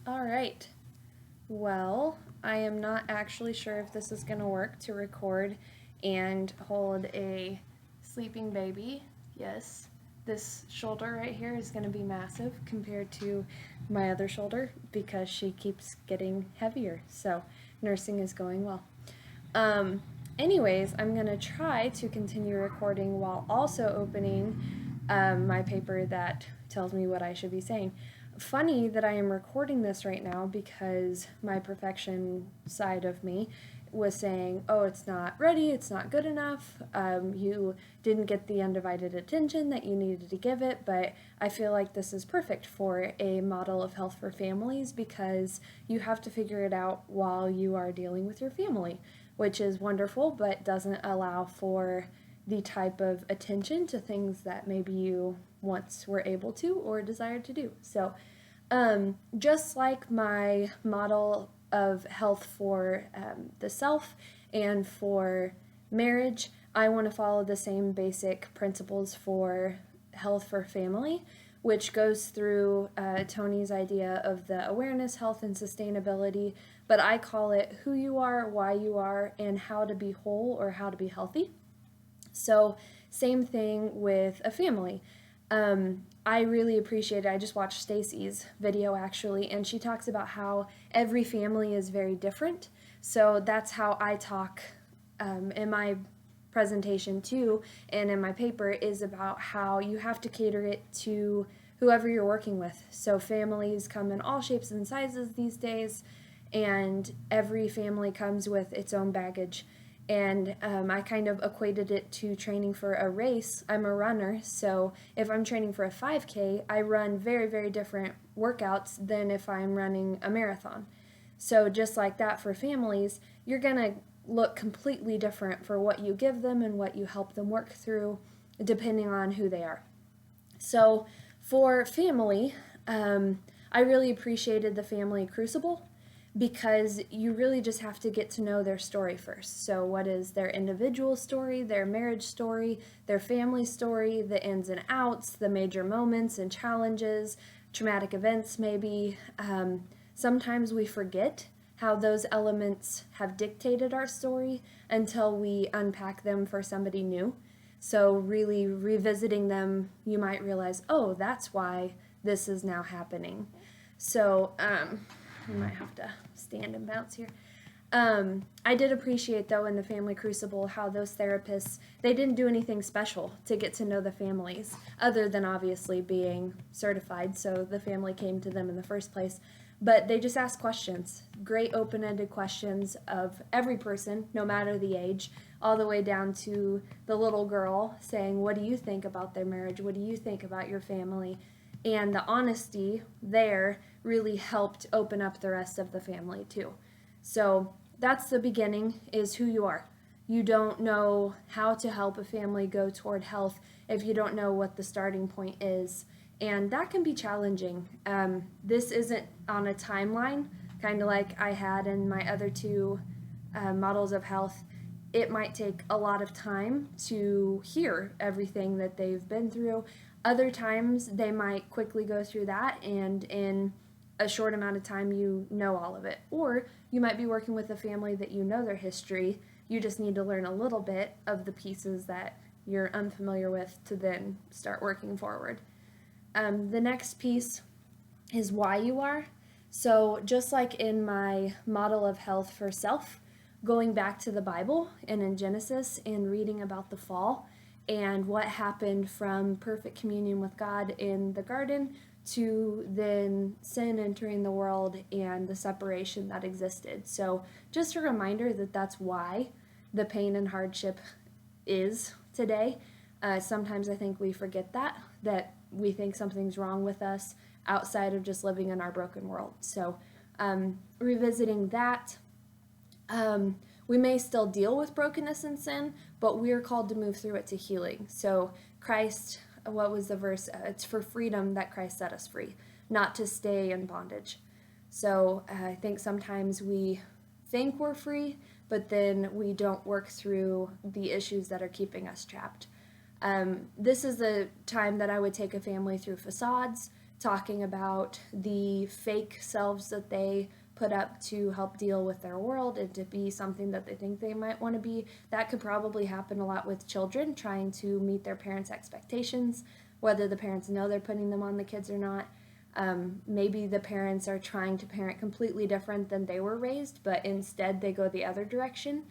All right. Well, I am not actually sure if this is going to work to record and hold a sleeping baby. Yes, this shoulder right here is going to be massive compared to my other shoulder because she keeps getting heavier. So, nursing is going well. Um, Anyways, I'm going to try to continue recording while also opening my paper that tells me what I should be saying. Funny that I am recording this right now because my perfection side of me was saying, oh, it's not ready, it's not good enough, you didn't get the undivided attention that you needed to give it, but I feel like this is perfect for a model of health for families because you have to figure it out while you are dealing with your family, which is wonderful, but doesn't allow for the type of attention to things that maybe you once were able to or desired to do. So, just like my model of health for the self and for marriage, I want to follow the same basic principles for health for family, which goes through Tony's idea of the awareness, health, and sustainability. But I call it who you are, why you are, and how to be whole or how to be healthy. So, same thing with a family. I really appreciate it. I just watched Stacy's video actually, and she talks about how every family is very different. So, that's how I talk in my presentation too, and in my paper, is about how you have to cater it to whoever you're working with. So, families come in all shapes and sizes these days, and every family comes with its own baggage. And I kind of equated it to training for a race. I'm a runner, so if I'm training for a 5K, I run very, very different workouts than if I'm running a marathon. So, just like that for families, you're going to look completely different for what you give them and what you help them work through, depending on who they are. So, for family, I really appreciated the family crucible because you really just have to get to know their story first. So, what is their individual story, their marriage story, their family story, the ins and outs, the major moments and challenges, traumatic events, maybe. Sometimes we forget how those elements have dictated our story until we unpack them for somebody new. So, really revisiting them, you might realize, oh, that's why this is now happening. So, you might have to stand and bounce here. I did appreciate, though, in the Family Crucible how those therapists, they didn't do anything special to get to know the families, other than obviously being certified, so the family came to them in the first place. But they just asked questions, great open-ended questions of every person, no matter the age, all the way down to the little girl saying, what do you think about their marriage? What do you think about your family? And the honesty there really helped open up the rest of the family too. So that's the beginning, is who you are. You don't know how to help a family go toward health if you don't know what the starting point is. And that can be challenging. This isn't on a timeline, kind of like I had in my other two models of health. It might take a lot of time to hear everything that they've been through. Other times they might quickly go through that, and in a short amount of time you know all of it. Or you might be working with a family that you know their history. You just need to learn a little bit of the pieces that you're unfamiliar with to then start working forward. The next piece is why you are. So, just like in my model of health for self, going back to the Bible and in Genesis and reading about the fall and what happened from perfect communion with God in the garden to then sin entering the world and the separation that existed. So, just a reminder that that's why the pain and hardship is today. Sometimes I think we forget that we think something's wrong with us outside of just living in our broken world. So, revisiting that, we may still deal with brokenness and sin, but we are called to move through it to healing. So, Christ, what was the verse? It's for freedom that Christ set us free, not to stay in bondage. So, I think sometimes we think we're free, but then we don't work through the issues that are keeping us trapped. This is the time that I would take a family through facades, talking about the fake selves that they put up to help deal with their world and to be something that they think they might want to be. That could probably happen a lot with children trying to meet their parents' expectations, whether the parents know they're putting them on the kids or not. Maybe the parents are trying to parent completely different than they were raised, but instead they go the other direction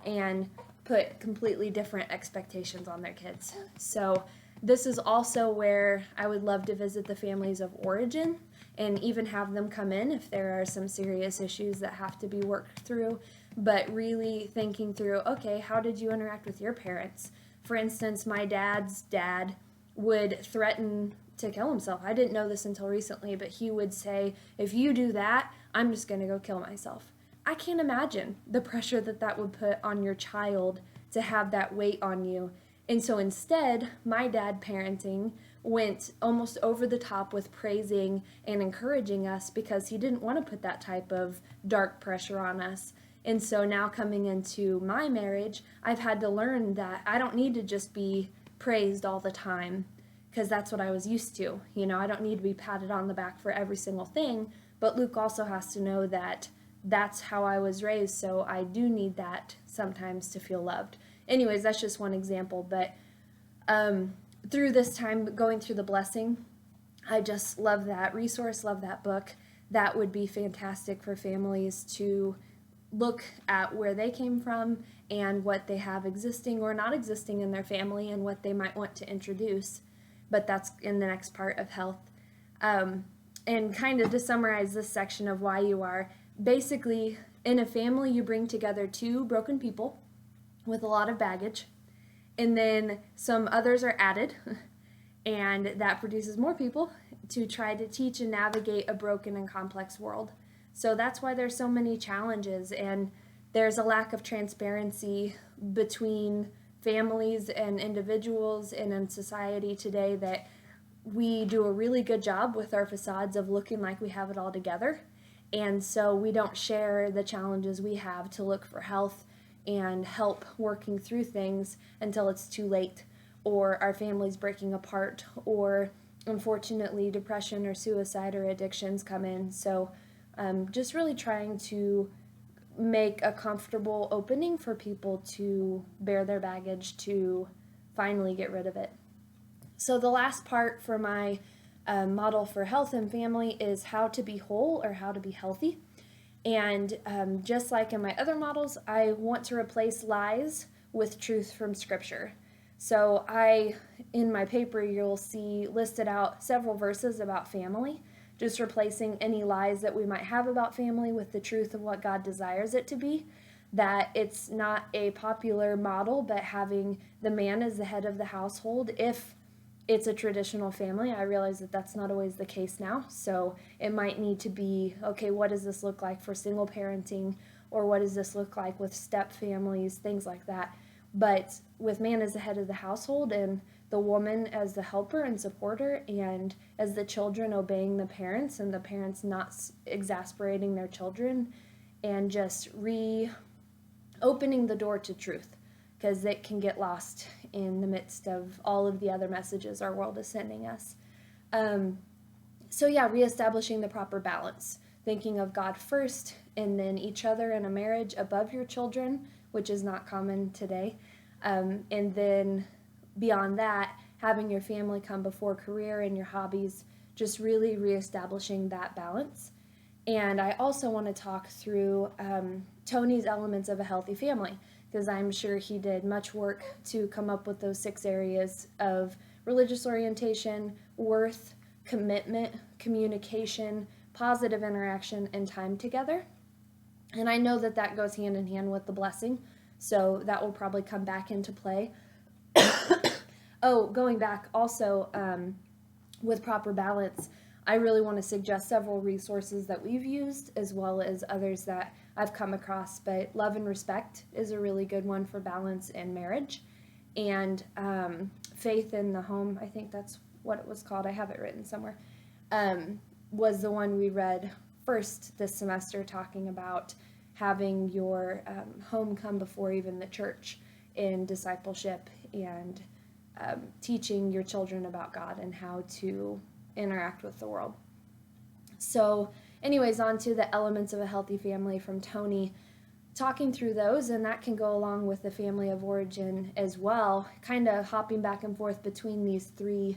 and put completely different expectations on their kids. So this is also where I would love to visit the families of origin and even have them come in if there are some serious issues that have to be worked through, but really thinking through, okay, how did you interact with your parents? For instance, my dad's dad would threaten to kill himself. I didn't know this until recently, but he would say, if you do that, I'm just going to go kill myself. I can't imagine the pressure that that would put on your child to have that weight on you. And so instead, my dad parenting went almost over the top with praising and encouraging us because he didn't want to put that type of dark pressure on us. And so now coming into my marriage, I've had to learn that I don't need to just be praised all the time because that's what I was used to. You know, I don't need to be patted on the back for every single thing, but Luke also has to know that that's how I was raised, so I do need that sometimes to feel loved. Anyways, that's just one example, but through this time going through the blessing, I just love that resource, love that book. That would be fantastic for families to look at where they came from and what they have existing or not existing in their family and what they might want to introduce. But that's in the next part of health. And kind of to summarize this section of why you are, basically in a family you bring together two broken people with a lot of baggage, and then some others are added, and that produces more people to try to teach and navigate a broken and complex world. So that's why there's so many challenges, and there's a lack of transparency between families and individuals and in society today that we do a really good job with our facades of looking like we have it all together. And so we don't share the challenges we have to look for health and help working through things until it's too late, or our family's breaking apart, or unfortunately depression or suicide or addictions come in. So just really trying to make a comfortable opening for people to bear their baggage, to finally get rid of it. So the last part for my model for health and family is how to be whole or how to be healthy. And just like in my other models, I want to replace lies with truth from Scripture. So in my paper, you'll see listed out several verses about family, just replacing any lies that we might have about family with the truth of what God desires it to be. That it's not a popular model, but having the man as the head of the household, if it's a traditional family. I realize that that's not always the case now, so it might need to be, okay, what does this look like for single parenting, or what does this look like with step families, things like that. But with man as the head of the household and the woman as the helper and supporter, and as the children obeying the parents and the parents not exasperating their children, and just opening the door to truth, because it can get lost in the midst of all of the other messages our world is sending us. So yeah, reestablishing the proper balance, thinking of God first and then each other in a marriage above your children, which is not common today. And then beyond that, having your family come before career and your hobbies, just really reestablishing that balance. And I also want to talk through Tony's elements of a healthy family, because I'm sure he did much work to come up with those 6 areas of religious orientation, worth, commitment, communication, positive interaction, and time together. And I know that that goes hand in hand with the blessing, so that will probably come back into play. Oh, going back also with proper balance, I really want to suggest several resources that we've used as well as others that I've come across, but Love and Respect is a really good one for balance in marriage, and Faith in the Home, I think that's what it was called, I have it written somewhere, was the one we read first this semester, talking about having your home come before even the church in discipleship and teaching your children about God and how to interact with the world. So anyways, on to the elements of a healthy family from Tony, talking through those, and that can go along with the family of origin as well, kind of hopping back and forth between these three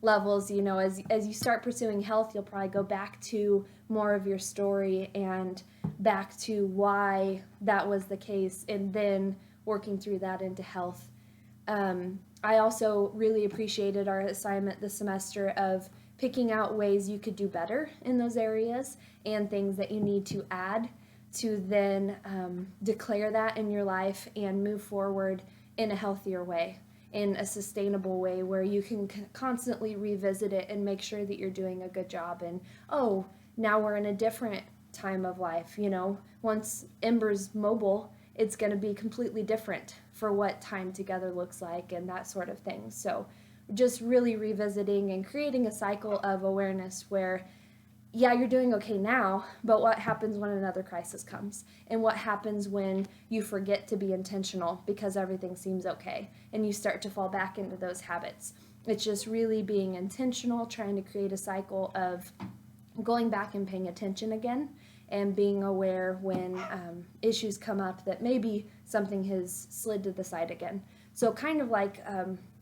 levels. You know, as you start pursuing health, you'll probably go back to more of your story and back to why that was the case, and then working through that into health. I also really appreciated our assignment this semester of picking out ways you could do better in those areas and things that you need to add to then declare that in your life and move forward in a healthier way, in a sustainable way where you can constantly revisit it and make sure that you're doing a good job. And oh, now we're in a different time of life. You know, once Ember's mobile, it's going to be completely different for what time together looks like and that sort of thing. So just really revisiting and creating a cycle of awareness where, yeah, you're doing okay now, but what happens when another crisis comes? And what happens when you forget to be intentional because everything seems okay and you start to fall back into those habits? It's just really being intentional, trying to create a cycle of going back and paying attention again and being aware when issues come up that maybe something has slid to the side again. So kind of like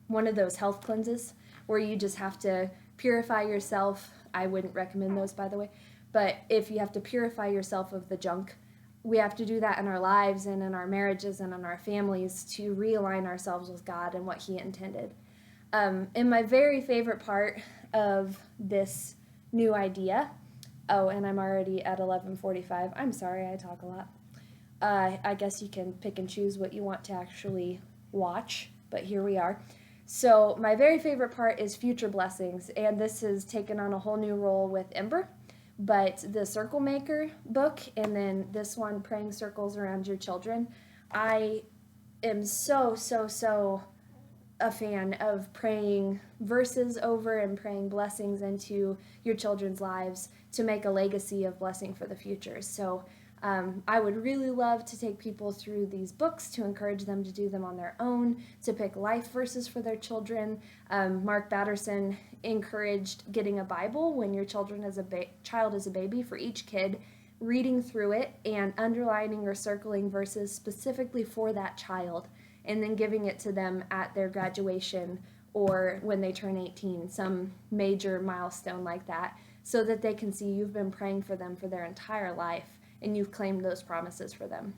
one of those health cleanses where you just have to purify yourself. I wouldn't recommend those, by the way, but if you have to purify yourself of the junk, we have to do that in our lives and in our marriages and in our families to realign ourselves with God and what He intended. And my very favorite part of this new idea, oh, and I'm already at 11:45. I'm sorry, I talk a lot. I guess you can pick and choose what you want to actually watch, but here we are. So my very favorite part is future blessings, and this has taken on a whole new role with Ember, but the Circle Maker book and then this one, Praying Circles Around Your Children, I am so a fan of praying verses over and praying blessings into your children's lives to make a legacy of blessing for the future. So I would really love to take people through these books to encourage them to do them on their own, to pick life verses for their children. Mark Batterson encouraged getting a Bible when your child is a baby for each kid, reading through it and underlining or circling verses specifically for that child, and then giving it to them at their graduation or when they turn 18, some major milestone like that, so that they can see you've been praying for them for their entire life and you've claimed those promises for them.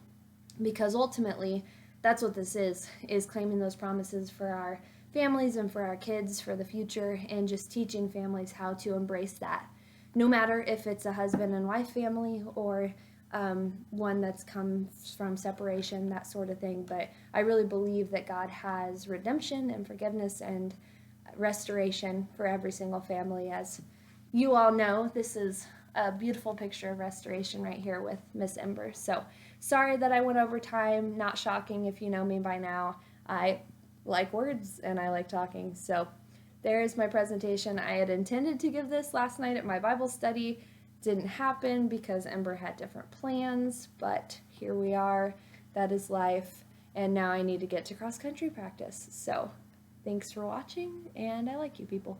Because ultimately, that's what this is claiming those promises for our families and for our kids for the future, and just teaching families how to embrace that. No matter if it's a husband and wife family or one that's come from separation, that sort of thing. But I really believe that God has redemption and forgiveness and restoration for every single family. As you all know, this is a beautiful picture of restoration right here with Miss Ember. So sorry that I went over time. Not shocking if you know me by now. I like words and I like talking. So there's my presentation. I had intended to give this last night at my Bible study. Didn't happen because Ember had different plans, but here we are. That is life. And now I need to get to cross country practice. So thanks for watching, and I like you people.